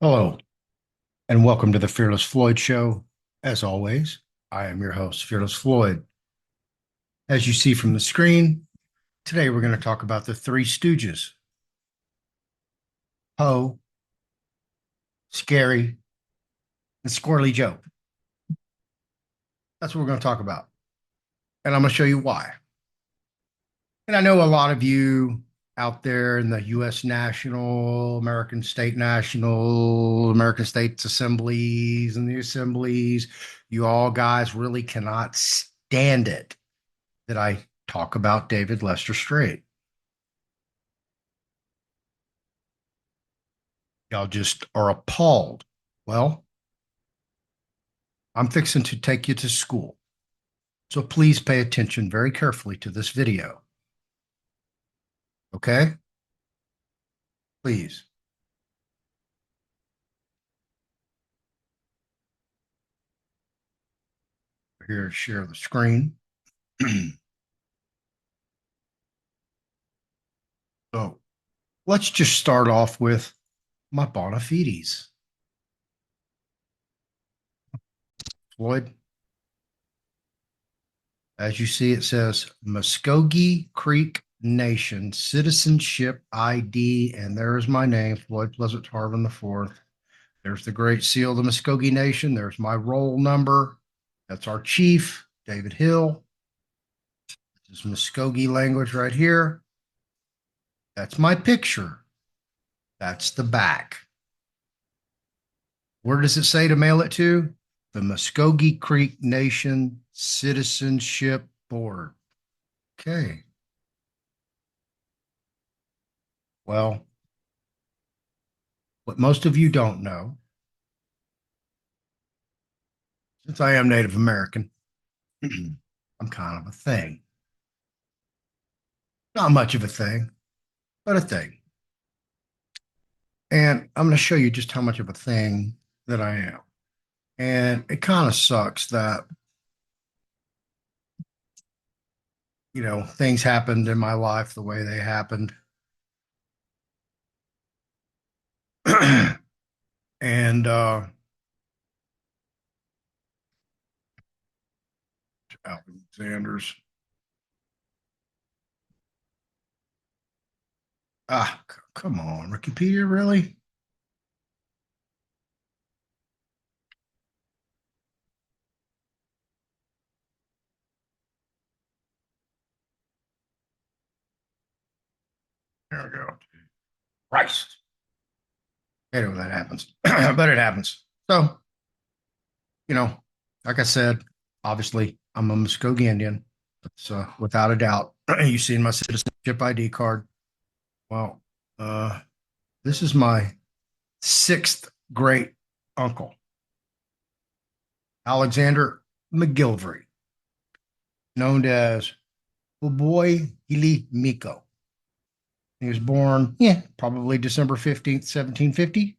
Hello, and welcome to the Fearless Floyd Show. As always, I am your host, Fearless Floyd. As you see from the screen, today we're going to talk about the Three Stooges: Poe, Scary, and Squirrely Joe. That's what we're going to talk about. And I'm going to show you why. And I know a lot of you out there in the U.S. National, American State National, American States Assemblies, and the assemblies, you all guys really cannot stand it that I talk about David Lester Strait. Y'all just are appalled. Well, I'm fixing to take you to school. So please pay attention very carefully to this video. Okay? Please. Here to share the screen. So let's just start off with my bona fides. Floyd, as you see, it says Muskogee Creek Nation Citizenship ID, and there's my name, Floyd Pleasant-Tarvin IV. There's the Great Seal of the Muskogee Nation. There's my roll number. That's our chief, David Hill. This is Muskogee language right here. That's my picture. That's the back. Where does it say to mail it to? The Muskogee Creek Nation Citizenship Board. Okay. Well, what most of you don't know, since I am Native American, I'm kind of a thing. Not much of a thing, but a thing. And I'm going to show you just how much of a thing that I am. And it kind of sucks that, things happened in my life the way they happened. And Alexander's. Come on, Wikipedia, really? There we go. Christ. I know that happens, but it happens. So, you know, like I said, obviously I'm a Muskogee Indian. It's without a doubt. You've seen my citizenship ID card. Well, uh, this is my sixth great uncle, Alexander McGilvery, known as Boy Hili Miko. He was born, probably December 15th, 1750,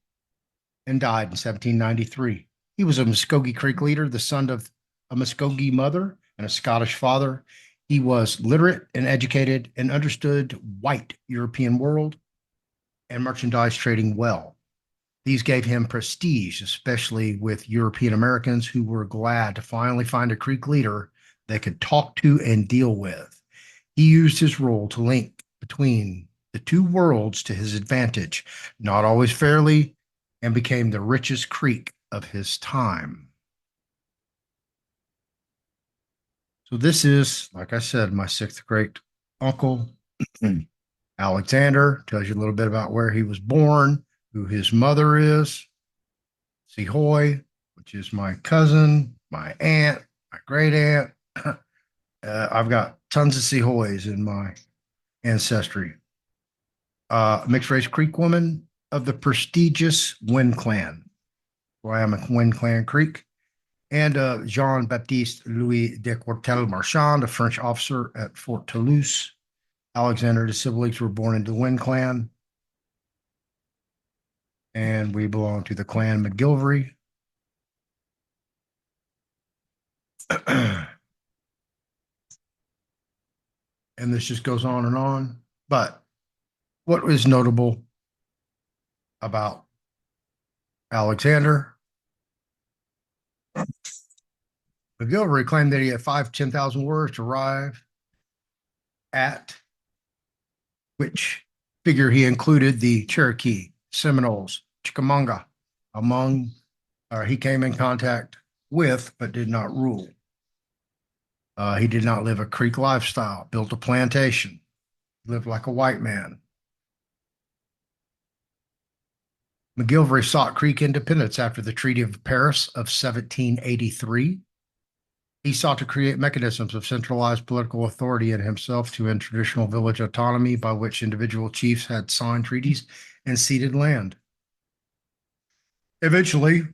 and died in 1793. He was a Muskogee Creek leader, the son of a Muskogee mother and a Scottish father. He was literate and educated and understood white European world and merchandise trading well. These gave him prestige, especially with European Americans who were glad to finally find a Creek leader they could talk to and deal with. He used his role to link between the two worlds to his advantage, not always fairly, and became the richest Creek of his time. So this is, like I said, my sixth great uncle, Alexander. Tells you a little bit about where he was born, who his mother is, Sehoy, which is my cousin, my aunt, my great aunt. I've got tons of Sehoys in my ancestry. Mixed race Creek woman of the prestigious Wind Clan, where I am a Wind Clan Creek, and Jean Baptiste Louis de Courtel Marchand, a French officer at Fort Toulouse. Alexander and his siblings were born into the Wind Clan, and we belong to the clan McGilvery. And this just goes on and on. But what is notable about Alexander. McGilvery claimed that he had 10,000 words to arrive at, which figure he included the Cherokee, Seminoles, Chickamauga among, he came in contact with, but did not rule. He did not live a Creek lifestyle, built a plantation, lived like a white man. McGilvery sought Creek independence after the Treaty of Paris of 1783. He sought to create mechanisms of centralized political authority in himself to end traditional village autonomy by which individual chiefs had signed treaties and ceded land. Eventually,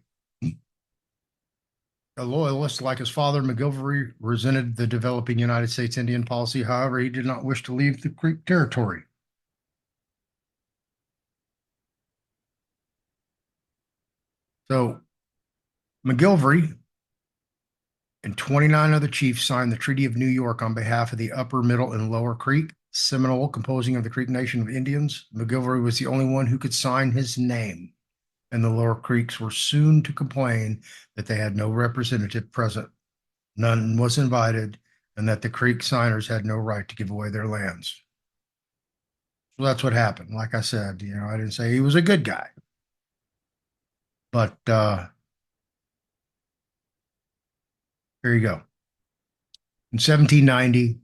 a loyalist like his father, McGilvery resented the developing United States Indian policy. However, he did not wish to leave the Creek territory. So McGilvery and 29 other chiefs signed the Treaty of New York on behalf of the Upper, Middle, and Lower Creek, Seminole, composing of the Creek Nation of Indians. McGilvery was the only one who could sign his name, and the Lower Creeks were soon to complain that they had no representative present, none was invited, and that the Creek signers had no right to give away their lands. So that's what happened. Like I said, I didn't say he was a good guy, but here you go. In 1790,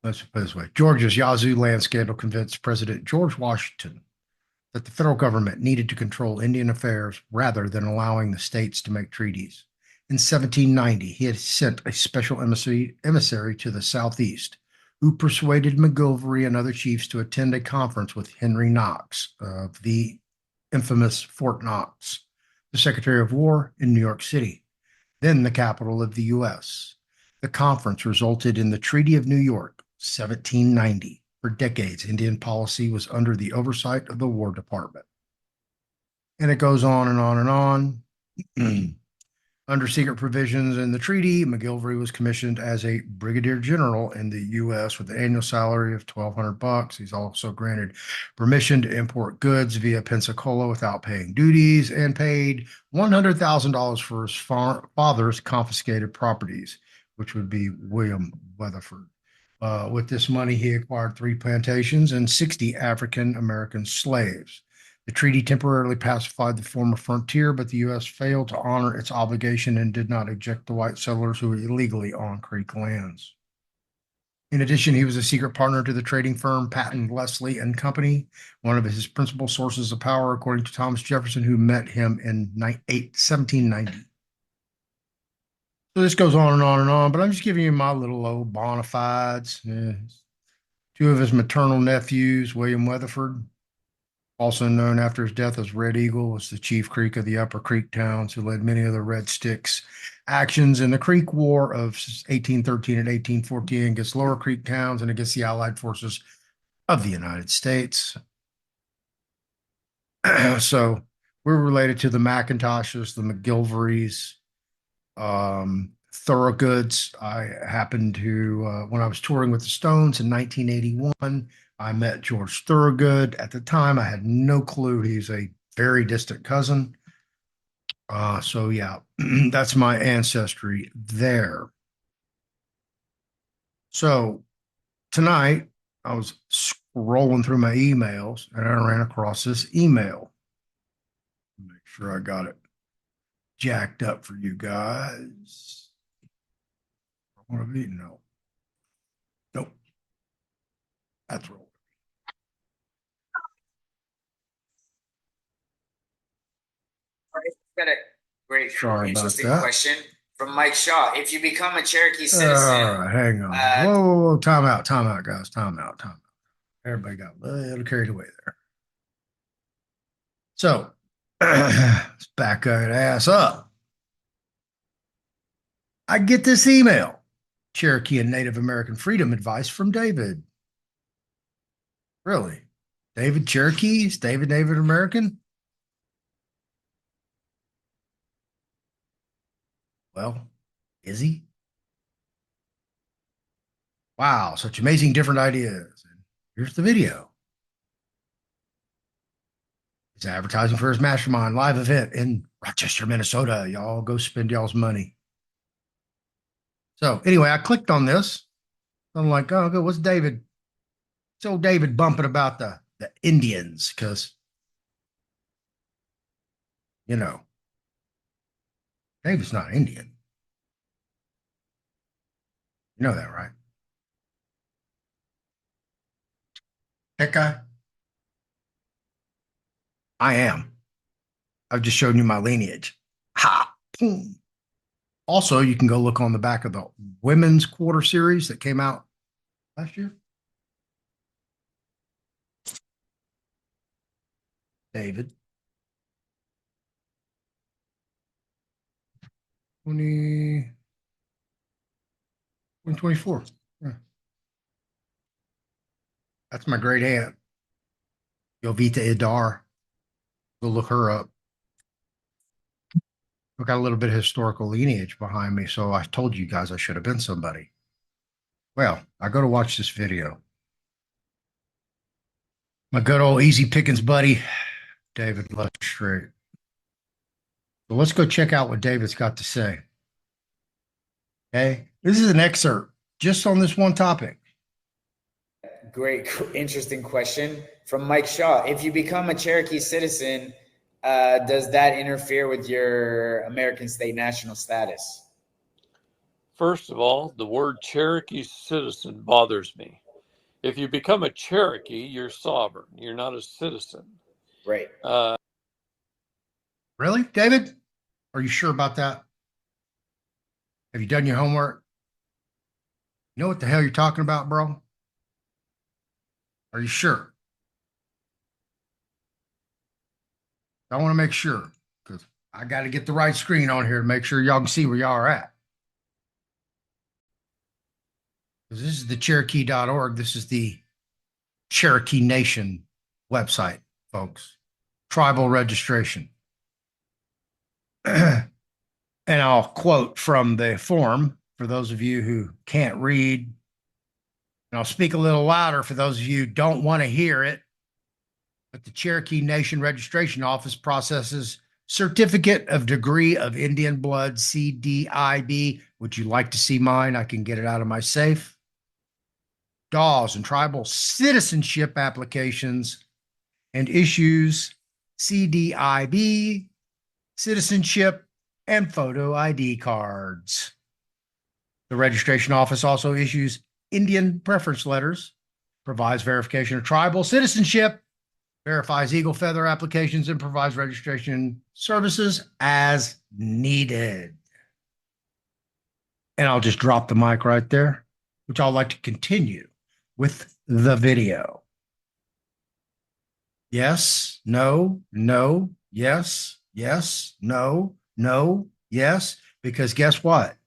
let's put it this way, Georgia's Yazoo land scandal convinced President George Washington that the federal government needed to control Indian affairs rather than allowing the states to make treaties. In 1790, he had sent a special emissary to the Southeast, who persuaded McGilvery and other chiefs to attend a conference with Henry Knox of the infamous Fort Knox, the Secretary of War in New York City, then the capital of the U.S. The conference resulted in the Treaty of New York, 1790. For decades, Indian policy was under the oversight of the War Department. And it goes on and on and on. Under secret provisions in the treaty, McGilvery was commissioned as a brigadier general in the U.S. with an annual salary of $1,200. He's also granted permission to import goods via Pensacola without paying duties and paid $100,000 for his father's confiscated properties, which would be William Weatherford. With this money, he acquired 3 plantations and 60 African American slaves. The treaty temporarily pacified the former frontier, but the U.S. failed to honor its obligation and did not eject the white settlers who were illegally on Creek lands. In addition, he was a secret partner to the trading firm Patton, Leslie and Company, one of his principal sources of power, according to Thomas Jefferson, who met him in 1790. So this goes on and on and on, but I'm just giving you my little old bona fides. 2 of his maternal nephews, William Weatherford, also known after his death as Red Eagle, was the chief Creek of the Upper Creek towns who led many of the Red Sticks actions in the Creek War of 1813 and 1814 against Lower Creek towns and against the Allied forces of the United States. So we're related to the McIntoshes, the McGilverys, Thorogoods. I happened to, when I was touring with the Stones in 1981, I met George Thorogood. At the time, I had no clue he's a very distant cousin. So yeah, that's my ancestry there. So tonight, I was scrolling through my emails and I ran across this email. Make sure I got it jacked up for you guys. What have you? No. Nope. That's wrong. Got a great, Sorry about interesting that. question from Mike Shaw. If you become a Cherokee citizen, All right, hang on. Whoa, time out, guys. Time out. Everybody got a little carried away there. So let's back that ass up. I get this email. Cherokee and Native American freedom advice from David. Really? David Cherokee? Is David Native American? Well, is he? Wow, such amazing different ideas. And here's the video. He's advertising for his mastermind live event in Rochester, Minnesota. Y'all go spend y'all's money. So anyway, I clicked on this. I'm like, oh, good. What's David? What's old David bumping about the Indians? Because, you know, David's not Indian. You know that, right? That guy? I am. I've just shown you my lineage. Ha! Boom. Also, you can go look on the back of the women's quarter series that came out last year. David. 2024. Yeah. That's my great aunt, Yovita Idar. Go look her up. I've got a little bit of historical lineage behind me, so I told you guys I should have been somebody. Well, I go to watch this video. My good old easy pickings buddy, David left straight. So let's go check out what David's got to say. Okay. This is an excerpt just on this one topic. Great, interesting question from Mike Shaw. If you become a Cherokee citizen, does that interfere with your American state national status? First of all, the word Cherokee citizen bothers me. If you become a Cherokee, you're sovereign. You're not a citizen. Right. Really, David? Are you sure about that? Have you done your homework? You know what the hell you're talking about, bro? Are you sure? I want to make sure because I got to get the right screen on here to make sure y'all can see where y'all are at. Because this is the Cherokee.org. This is the Cherokee Nation website, folks. Tribal registration. And I'll quote from the form for those of you who can't read. And I'll speak a little louder for those of you who don't want to hear it. But the Cherokee Nation Registration Office processes Certificate of Degree of Indian Blood, CDIB. Would you like to see mine? I can get it out of my safe. DAWs and tribal citizenship applications and issues CDIB, citizenship, and photo ID cards. The registration office also issues Indian preference letters, provides verification of tribal citizenship, verifies eagle feather applications, and provides registration services as needed. And I'll just drop the mic right there, which I'd like to continue with the video. Yes, no, no, yes, yes, no, no, yes, because guess what?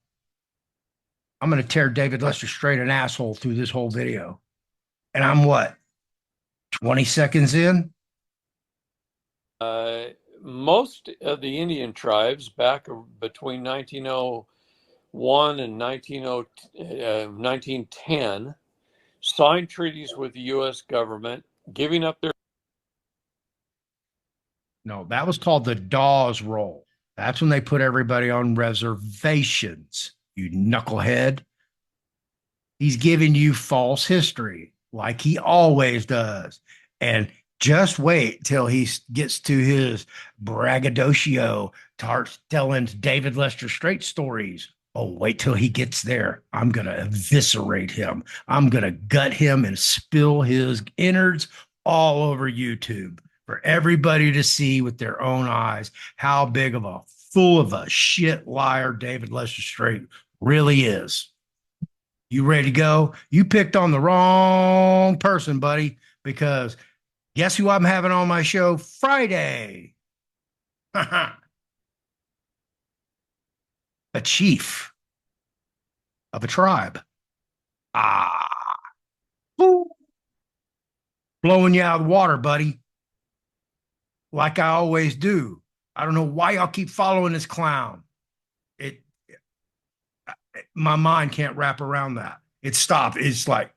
I'm going to tear David Lester straight an asshole through this whole video. And I'm what? 20 seconds in? Most of the Indian tribes back between 1901 and 1910 signed treaties with the U.S. government, giving up their. No, that was called the Dawes Roll. That's when they put everybody on reservations, you knucklehead. He's giving you false history like he always does. And just wait till he gets to his braggadocio, starts telling David Lester Straight stories. Oh, wait till he gets there. I'm going to eviscerate him. I'm going to gut him and spill his innards all over YouTube for everybody to see with their own eyes how big of a fool of a shit liar David Lester Straight really is. You ready to go? You picked on the wrong person, buddy, because guess who I'm having on my show Friday? A chief of a tribe. Woo. Blowing you out of the water, buddy. Like I always do. I don't know why y'all keep following this clown. My mind can't wrap around that. It stopped. It's like,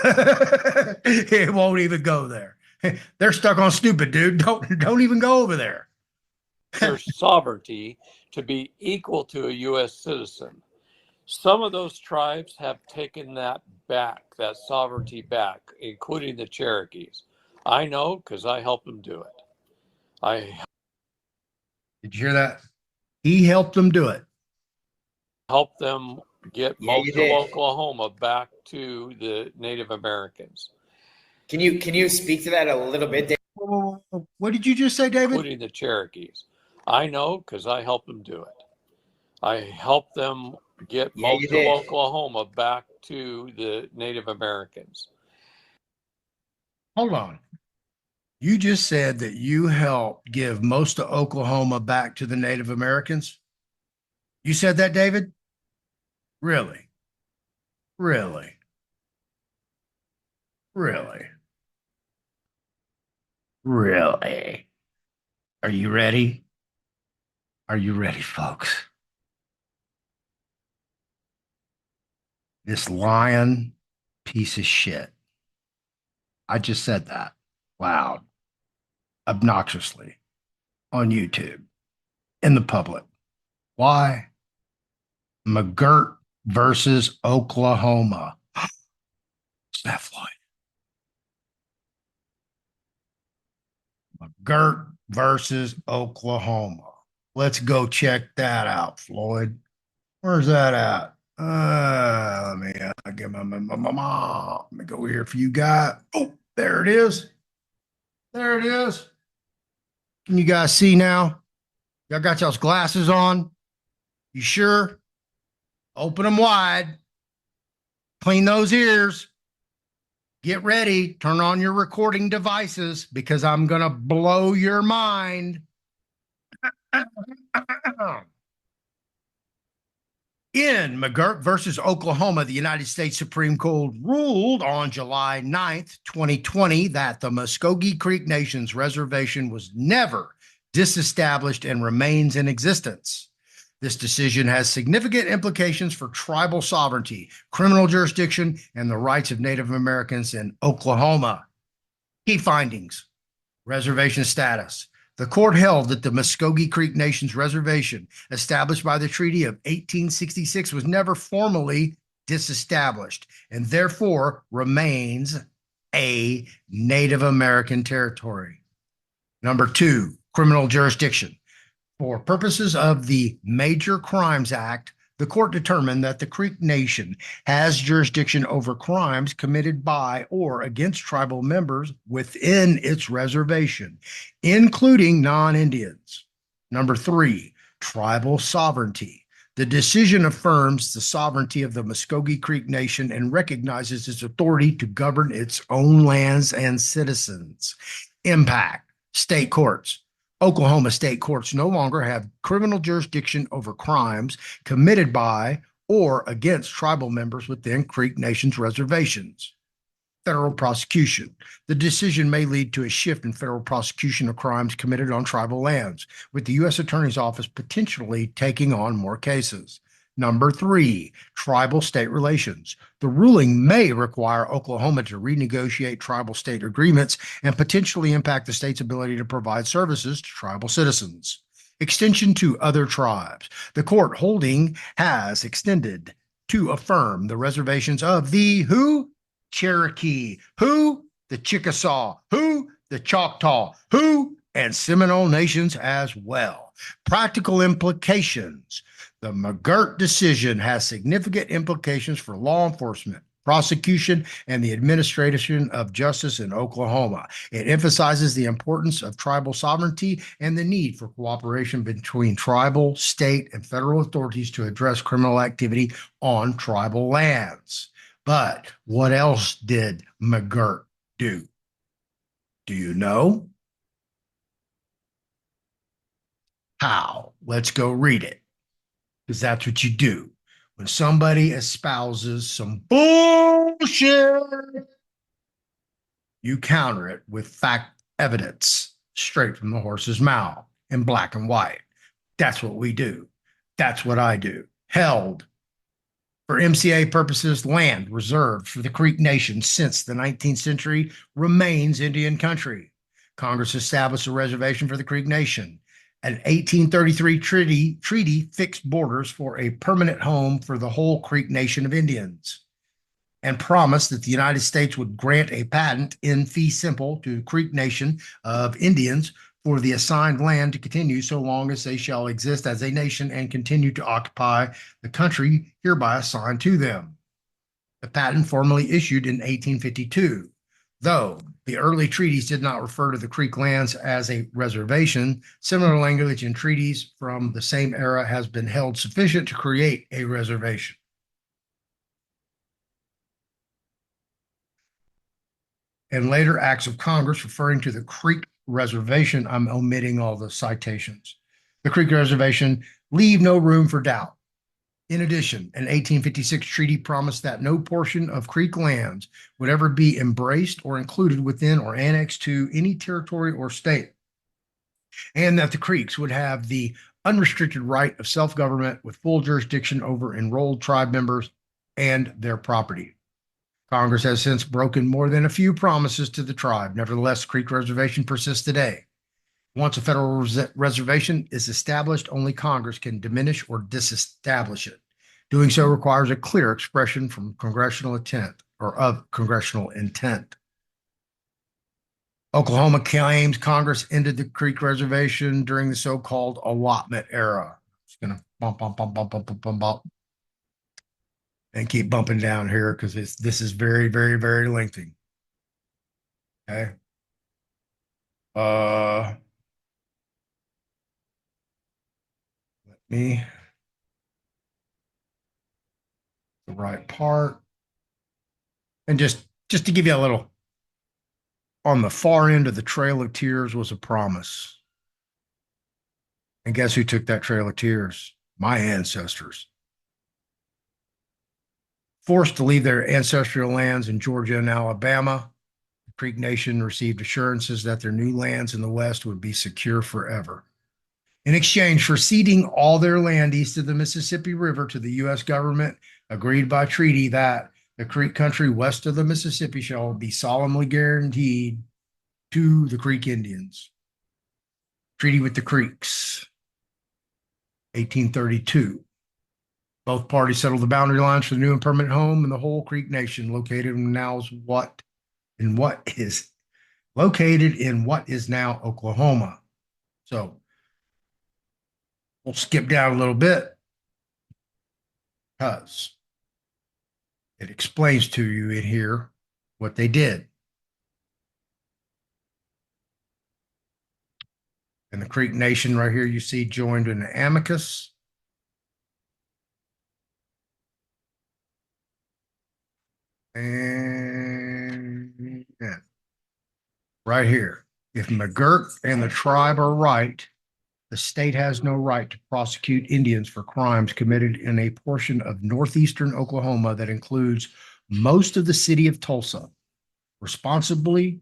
it won't even go there. They're stuck on stupid, dude. Don't even go over there. their sovereignty to be equal to a U.S. citizen. Some of those tribes have taken that back, that sovereignty back, including the Cherokees. I know because I helped them do it. I Did you hear that? He helped them do it. helped them get Yeah, you most of did. Oklahoma back to the Native Americans, Can you speak to that a little bit, Dave? What did you just say, David? including the Cherokees. I know because I helped them do it. I helped them get Yeah, you most of did. Oklahoma back to the Native Americans. Hold on. You just said that you helped give most of Oklahoma back to the Native Americans. You said that, David? Really? Really? Really? Really? Are you ready? Are you ready, folks? This lying piece of shit. I just said that loud, obnoxiously on YouTube in the public. Why? McGirt versus Oklahoma. What's that, Floyd? McGirt versus Oklahoma. Let's go check that out, Floyd. Where's that at? Let me get let me go here for you guys. Oh, there it is. There it is. Can you guys see now? Y'all got y'all's glasses on? You sure? Open them wide. Clean those ears. Get ready. Turn on your recording devices because I'm going to blow your mind. In McGirt versus Oklahoma, the United States Supreme Court ruled on July 9th, 2020, that the Muskogee Creek Nation's reservation was never disestablished and remains in existence. This decision has significant implications for tribal sovereignty, criminal jurisdiction, and the rights of Native Americans in Oklahoma. Key findings: reservation status. The court held that the Muskogee Creek Nation's reservation, established by the Treaty of 1866, was never formally disestablished and therefore remains a Native American territory. Number two, criminal jurisdiction. For purposes of the Major Crimes Act, the court determined that the Creek Nation has jurisdiction over crimes committed by or against tribal members within its reservation, including non-Indians. Number three, tribal sovereignty. The decision affirms the sovereignty of the Muskogee Creek Nation and recognizes its authority to govern its own lands and citizens. Impact: state courts. Oklahoma state courts no longer have criminal jurisdiction over crimes committed by or against tribal members within Creek Nation's reservations. Federal prosecution. The decision may lead to a shift in federal prosecution of crimes committed on tribal lands, with the U.S. Attorney's Office potentially taking on more cases. Number three, tribal state relations. The ruling may require Oklahoma to renegotiate tribal state agreements and potentially impact the state's ability to provide services to tribal citizens. Extension to other tribes. The court holding has extended to affirm the reservations of the who? Cherokee. Who? The Chickasaw. Who? The Choctaw. Who? And Seminole nations as well. Practical implications. The McGirt decision has significant implications for law enforcement, prosecution, and the administration of justice in Oklahoma. It emphasizes the importance of tribal sovereignty and the need for cooperation between tribal, state, and federal authorities to address criminal activity on tribal lands. But what else did McGirt do? Do you know? How? Let's go read it. Because that's what you do. When somebody espouses some bullshit, you counter it with fact evidence straight from the horse's mouth in black and white. That's what we do. That's what I do. Held For MCA purposes, land reserved for the Creek Nation since the 19th century remains Indian country. Congress established a reservation for the Creek Nation. An 1833 treaty fixed borders for a permanent home for the whole Creek Nation of Indians and promised that the United States would grant a patent in fee simple to the Creek Nation of Indians for the assigned land to continue so long as they shall exist as a nation and continue to occupy the country hereby assigned to them. The patent formally issued in 1852. Though the early treaties did not refer to the Creek lands as a reservation, similar language in treaties from the same era has been held sufficient to create a reservation. And later acts of Congress referring to the Creek Reservation, I'm omitting all the citations. The Creek Reservation leave no room for doubt. In addition, an 1856 treaty promised that no portion of Creek lands would ever be embraced or included within or annexed to any territory or state, and that the Creeks would have the unrestricted right of self-government with full jurisdiction over enrolled tribe members and their property. Congress has since broken more than a few promises to the tribe. Nevertheless, Creek Reservation persists today. Once a federal reservation is established, only Congress can diminish or disestablish it. Doing so requires a clear expression from congressional intent or of congressional intent. Oklahoma claims Congress ended the Creek Reservation during the so-called allotment era. It's going to bump and keep bumping down here because this is very, very, very lengthy. Okay. Let me the right part. And just to give you a little, on the far end of the Trail of Tears was a promise. And guess who took that Trail of Tears? My ancestors. Forced to leave their ancestral lands in Georgia and Alabama, the Creek Nation received assurances that their new lands in the West would be secure forever. In exchange for ceding all their land east of the Mississippi River to the U.S. government, agreed by treaty that the Creek country west of the Mississippi shall be solemnly guaranteed to the Creek Indians. Treaty with the Creeks, 1832. Both parties settled the boundary lines for the new and permanent home in the whole Creek Nation, located in what is now Oklahoma. So we'll skip down a little bit because it explains to you in here what they did. And the Creek Nation right here, you see joined in the amicus. And yeah, right here. If McGirt and the tribe are right, the state has no right to prosecute Indians for crimes committed in a portion of northeastern Oklahoma that includes most of the city of Tulsa. Responsibly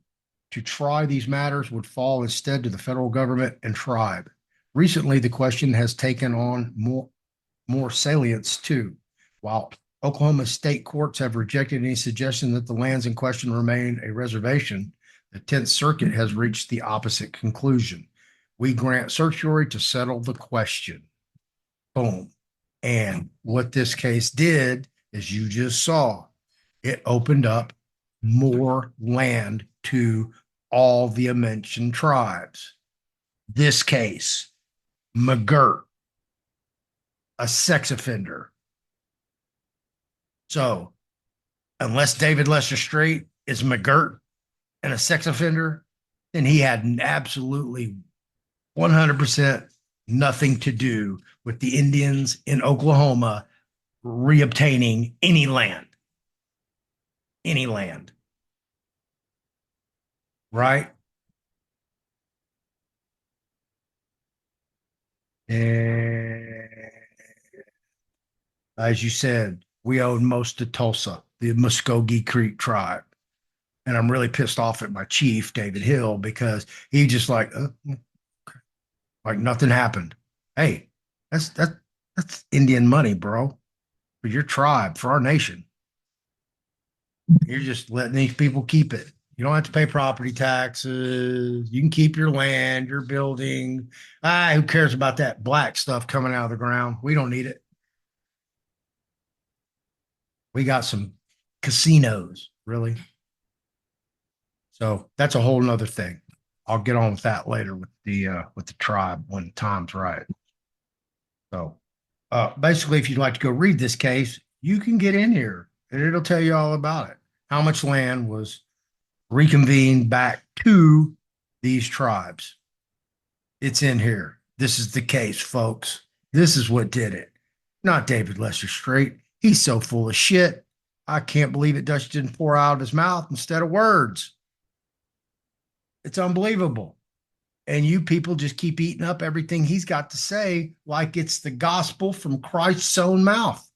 to try these matters would fall instead to the federal government and tribe. Recently, the question has taken on more salience too. While Oklahoma state courts have rejected any suggestion that the lands in question remain a reservation, the 10th Circuit has reached the opposite conclusion. We grant certiorari to settle the question. Boom. And what this case did, as you just saw, it opened up more land to all the mentioned tribes. This case, McGirt, a sex offender. So, unless David Lester Straight is McGirt and a sex offender, then he had absolutely 100% nothing to do with the Indians in Oklahoma reobtaining any land. Any land. Right? And as you said, we own most of Tulsa, the Muskogee Creek tribe. And I'm really pissed off at my chief, David Hill, because he just like nothing happened. Hey, that's Indian money, bro. for your tribe, for our nation. You're just letting these people keep it. You don't have to pay property taxes. You can keep your land, your building. Who cares about that black stuff coming out of the ground? We don't need it. We got some casinos, really. So that's a whole nother thing. I'll get on with that later with the tribe when the time's right. So basically, if you'd like to go read this case, you can get in here and it'll tell you all about it. How much land was reconvened back to these tribes? It's in here. This is the case, folks. This is what did it. Not David Lester Straight. He's so full of shit. I can't believe it Dutch didn't pour out of his mouth instead of words. It's unbelievable. And you people just keep eating up everything he's got to say like it's the gospel from Christ's own mouth.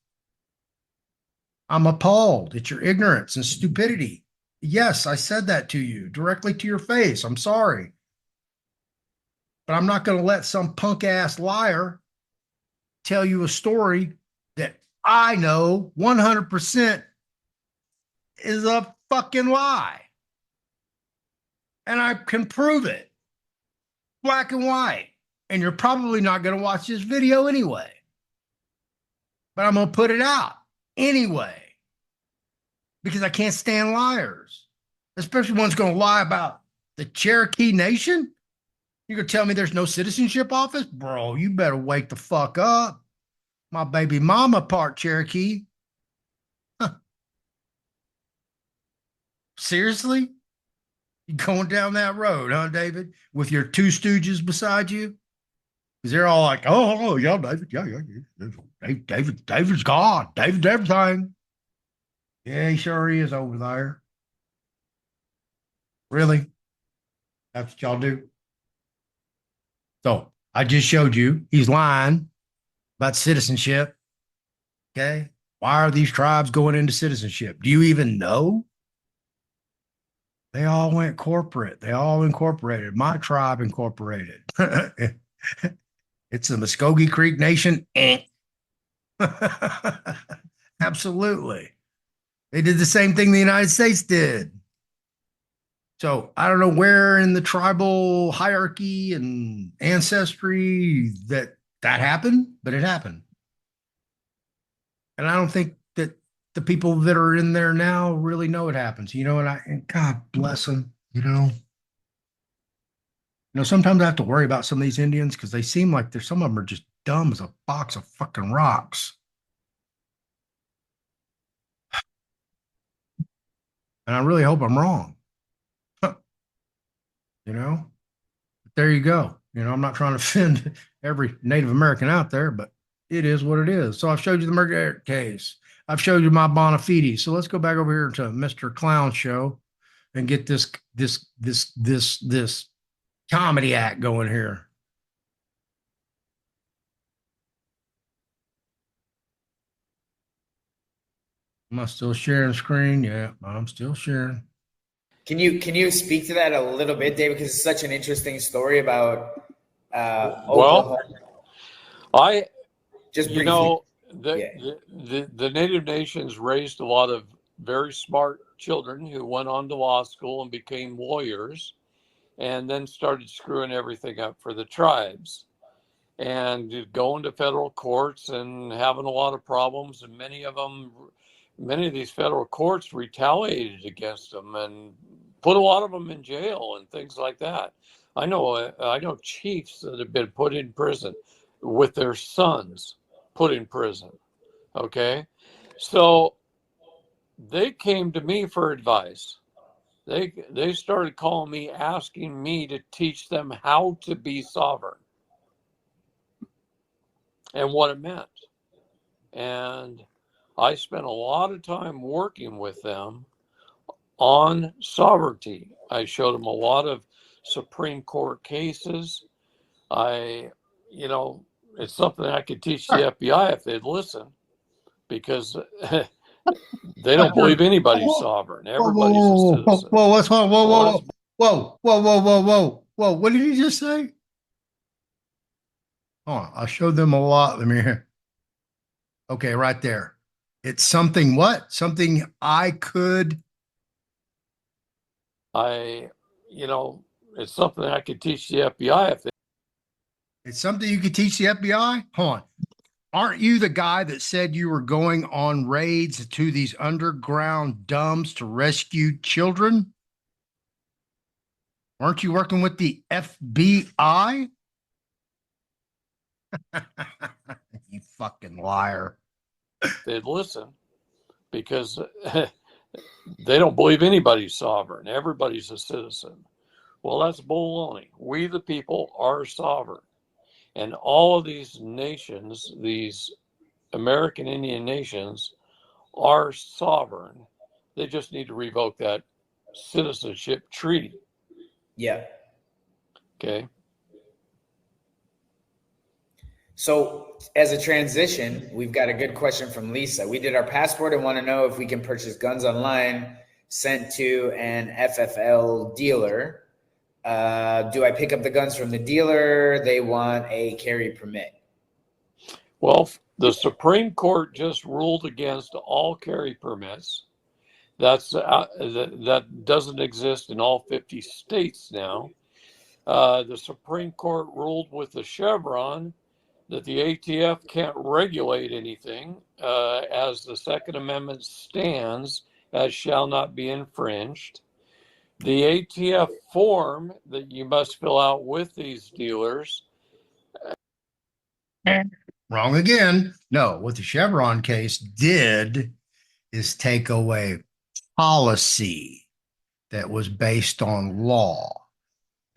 I'm appalled at your ignorance and stupidity. Yes, I said that to you directly to your face. I'm sorry. But I'm not going to let some punk ass liar tell you a story that I know 100% is a fucking lie. And I can prove it. Black and white. And you're probably not going to watch this video anyway. But I'm going to put it out anyway. Because I can't stand liars. Especially ones going to lie about the Cherokee Nation. You're going to tell me there's no citizenship office? Bro, you better wake the fuck up. My baby mama part Cherokee. Huh. Seriously? You going down that road, huh, David? With your two stooges beside you? Because they're all like, oh, yeah, David, yeah. David's God. David's everything. Yeah, he sure is over there. Really? That's what y'all do? So I just showed you he's lying about citizenship. Okay. Why are these tribes going into citizenship? Do you even know? They all went corporate. They all incorporated. My tribe incorporated. It's the Muskogee Creek Nation. Absolutely. They did the same thing the United States did. So I don't know where in the tribal hierarchy and ancestry that happened, but it happened. And I don't think that the people that are in there now really know it happens, and God bless them, sometimes I have to worry about some of these Indians because they seem like some of them are just dumb as a box of fucking rocks. And I really hope I'm wrong. But there you go. I'm not trying to offend every Native American out there, but it is what it is. So I've showed you the McGirt case. I've showed you my bona fide. So let's go back over here to Mr. Clown Show and get this comedy act going here. Am I still sharing screen? Yeah, I'm still sharing. Can you speak to that a little bit, David? Because it's such an interesting story about Oklahoma. I Just briefly. The Native Nations raised a lot of very smart children who went on to law school and became lawyers, and then started screwing everything up for the tribes, and going to federal courts and having a lot of problems. And many of these federal courts retaliated against them and put a lot of them in jail and things like that. I know chiefs that have been put in prison with their sons put in prison. Okay. So they came to me for advice. They started calling me, asking me to teach them how to be sovereign and what it meant. And I spent a lot of time working with them on sovereignty. I showed them a lot of Supreme Court cases. It's something I could teach the FBI if they'd listen, because they don't believe anybody's sovereign. Everybody's a citizen. Whoa. What did you just say? Oh, I showed them a lot. Let me hear. Okay, right there. It's something what? Something I could. It's something I could teach the FBI if they. It's something you could teach the FBI. Hold on. Aren't you the guy that said you were going on raids to these underground dumps to rescue children? Aren't you working with the FBI? You fucking liar. They'd listen because they don't believe anybody's sovereign. Everybody's a citizen. Well, that's baloney. We, the people, are sovereign. And all of these nations, these American Indian nations, are sovereign. They just need to revoke that citizenship treaty. Yeah. Okay. So, as a transition, we've got a good question from Lisa. We did our passport and want to know if we can purchase guns online sent to an FFL dealer. Do I pick up the guns from the dealer? They want a carry permit. Well, the Supreme Court just ruled against all carry permits. That doesn't exist in all 50 states now. The Supreme Court ruled with the Chevron that the ATF can't regulate anything as the Second Amendment stands, as shall not be infringed. The ATF form that you must fill out with these dealers. Wrong again. No, what the Chevron case did is take away policy that was based on law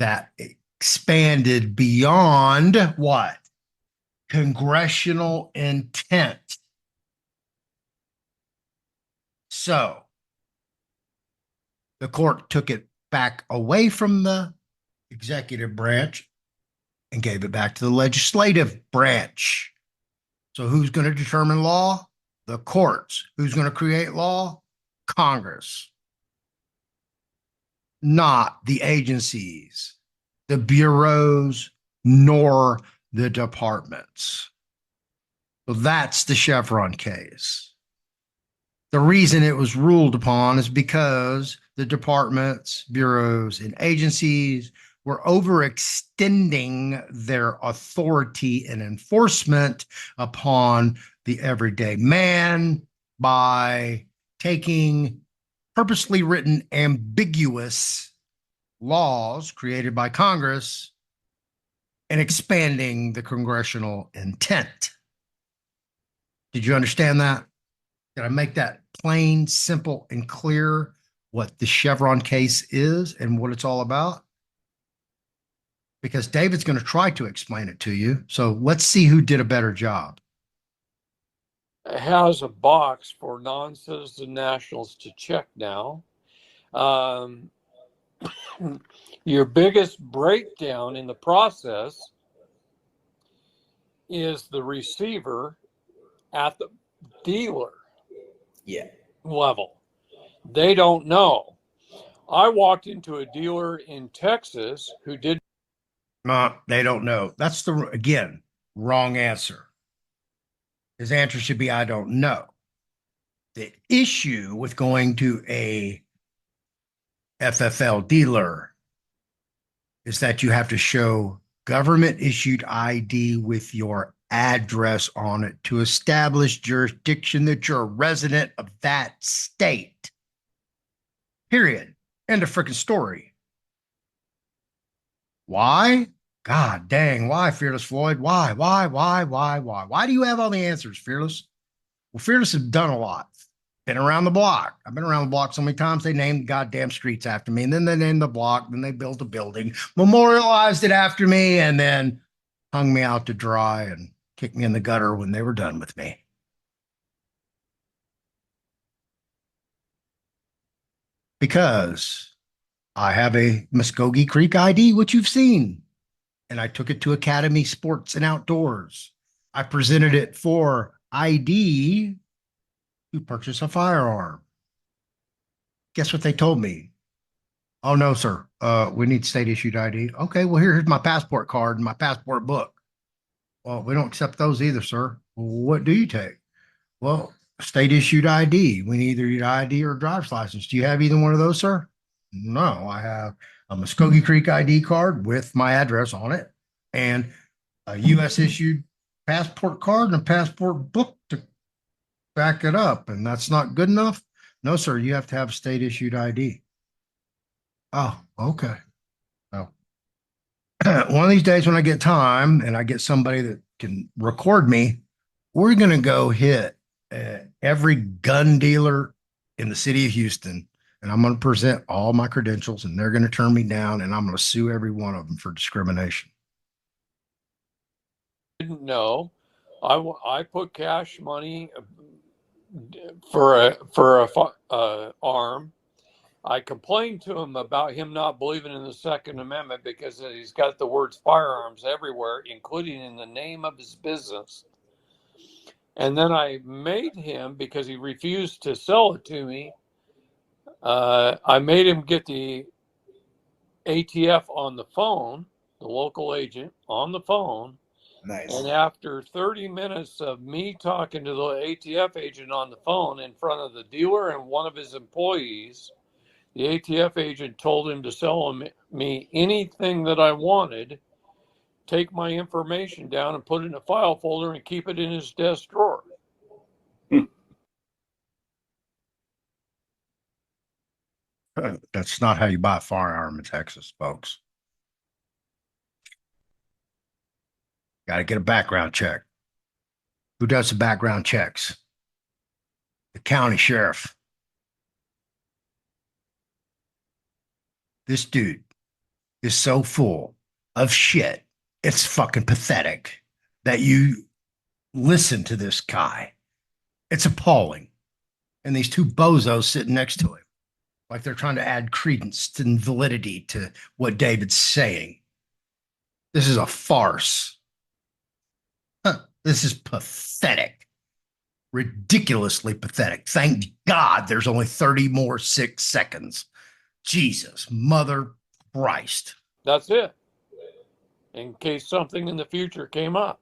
that expanded beyond what? Congressional intent. So the court took it back away from the executive branch and gave it back to the legislative branch. So who's going to determine law? The courts. Who's going to create law? Congress. Not the agencies, the bureaus, nor the departments. So that's the Chevron case. The reason it was ruled upon is because the departments, bureaus, and agencies were overextending their authority and enforcement upon the everyday man by taking purposely written ambiguous laws created by Congress and expanding the congressional intent. Did you understand that? Did I make that plain, simple, and clear what the Chevron case is and what it's all about? Because David's going to try to explain it to you. So let's see who did a better job. It has a box for non-citizen nationals to check now. Your biggest breakdown in the process is the receiver at the dealer level. They don't know. I walked into a dealer in Texas who did. No, they don't know. That's again, wrong answer. His answer should be, I don't know. The issue with going to a FFL dealer is that you have to show government issued ID with your address on it to establish jurisdiction that you're a resident of that state. Period. End of freaking story. Why? God dang, why, Fearless Floyd? Why? Why do you have all the answers, Fearless? Well, Fearless has done a lot. Been around the block. I've been around the block so many times they named goddamn streets after me. And then they named the block. Then they built a building, memorialized it after me, and then hung me out to dry and kicked me in the gutter when they were done with me. Because I have a Muskogee Creek ID, which you've seen. And I took it to Academy Sports and Outdoors. I presented it for ID to purchase a firearm. Guess what they told me? Oh, no, sir. We need state issued ID. Okay, well, here's my passport card and my passport book. Well, we don't accept those either, sir. Well, what do you take? Well, state issued ID. We need either your ID or driver's license. Do you have either one of those, sir? No, I have a Muskogee Creek ID card with my address on it and a U.S. issued passport card and a passport book to back it up. And that's not good enough? No, sir. You have to have state issued ID. Oh, okay. Well, one of these days when I get time and I get somebody that can record me, we're going to go hit every gun dealer in the city of Houston, and I'm going to present all my credentials, and they're going to turn me down, and I'm going to sue every one of them for discrimination. Didn't know. I put cash money for a arm. I complained to him about him not believing in the Second Amendment because he's got the words firearms everywhere, including in the name of his business. And then I made him, because he refused to sell it to me, I made him get the ATF on the phone, the local agent on the phone. Nice. And after 30 minutes of me talking to the ATF agent on the phone in front of the dealer and one of his employees, the ATF agent told him to sell me anything that I wanted, take my information down and put it in a file folder and keep it in his desk drawer. That's not how you buy a firearm in Texas, folks. Got to get a background check. Who does the background checks? The county sheriff. This dude is so full of shit. It's fucking pathetic that you listen to this guy. It's appalling. And these two bozos sitting next to him, like they're trying to add credence and validity to what David's saying. This is a farce. This is pathetic. Ridiculously pathetic. Thank God there's only 30 more 6 seconds. Jesus, mother Christ. That's it. In case something in the future came up.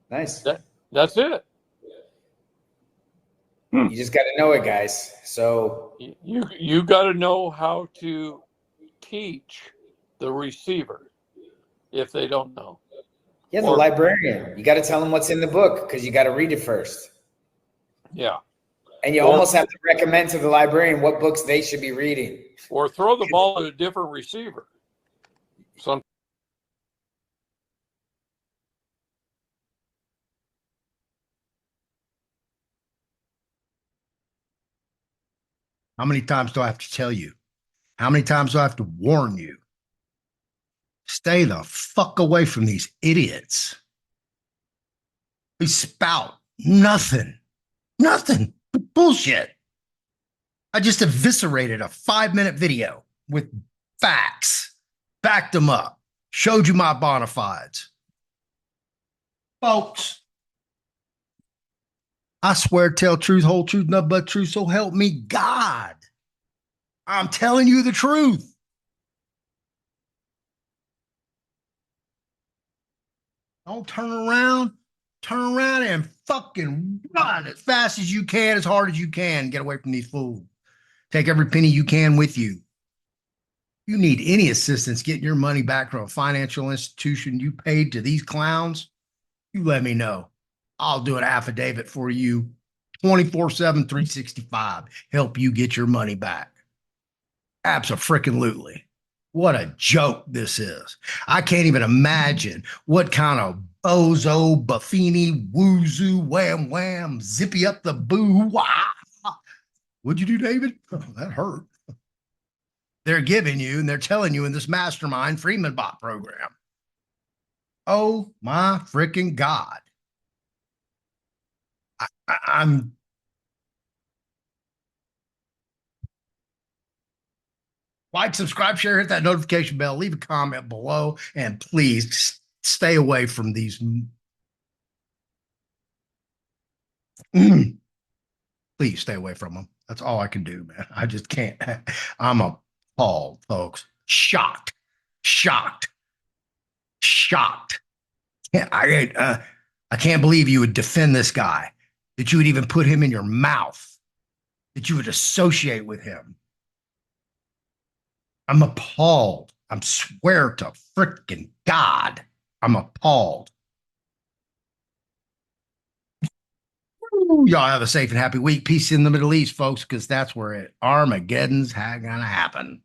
Nice. That's it. You just got to know it, guys. So you got to know how to teach the receiver if they don't know. yeah, the librarian. You got to tell them what's in the book because you got to read it first. Yeah. And you almost have to recommend to the librarian what books they should be reading. Or throw the ball at a different receiver. How many times do I have to tell you? How many times do I have to warn you? Stay the fuck away from these idiots. They spout nothing. Bullshit. I just eviscerated a 5-minute video with facts, backed them up, showed you my bona fides. Folks, I swear, tell truth, whole truth, nothing but truth, so help me God. I'm telling you the truth. Don't turn around and fucking run as fast as you can, as hard as you can. Get away from these fools. Take every penny you can with you. You need any assistance getting your money back from a financial institution you paid to these clowns, you let me know. I'll do an affidavit for you 24/7, 365. Help you get your money back. Abso-freaking-lutely. What a joke this is. I can't even imagine what kind of bozo, buffini, woozoo, wham, wham, zippy up the boo. Wow. What'd you do, David? Oh, that hurt. They're giving you and they're telling you in this mastermind Freeman Bot program. Oh my freaking God. I'm like, subscribe, share, hit that notification bell, leave a comment below, and please stay away from these. Please stay away from them. That's all I can do, man. I just can't. I'm appalled, folks. Shocked. I can't believe you would defend this guy. that you would even put him in your mouth, that you would associate with him. I'm appalled. I swear to frickin' God, I'm appalled. Ooh, y'all have a safe and happy week. Peace in the Middle East, folks, because that's where Armageddon's gonna happen.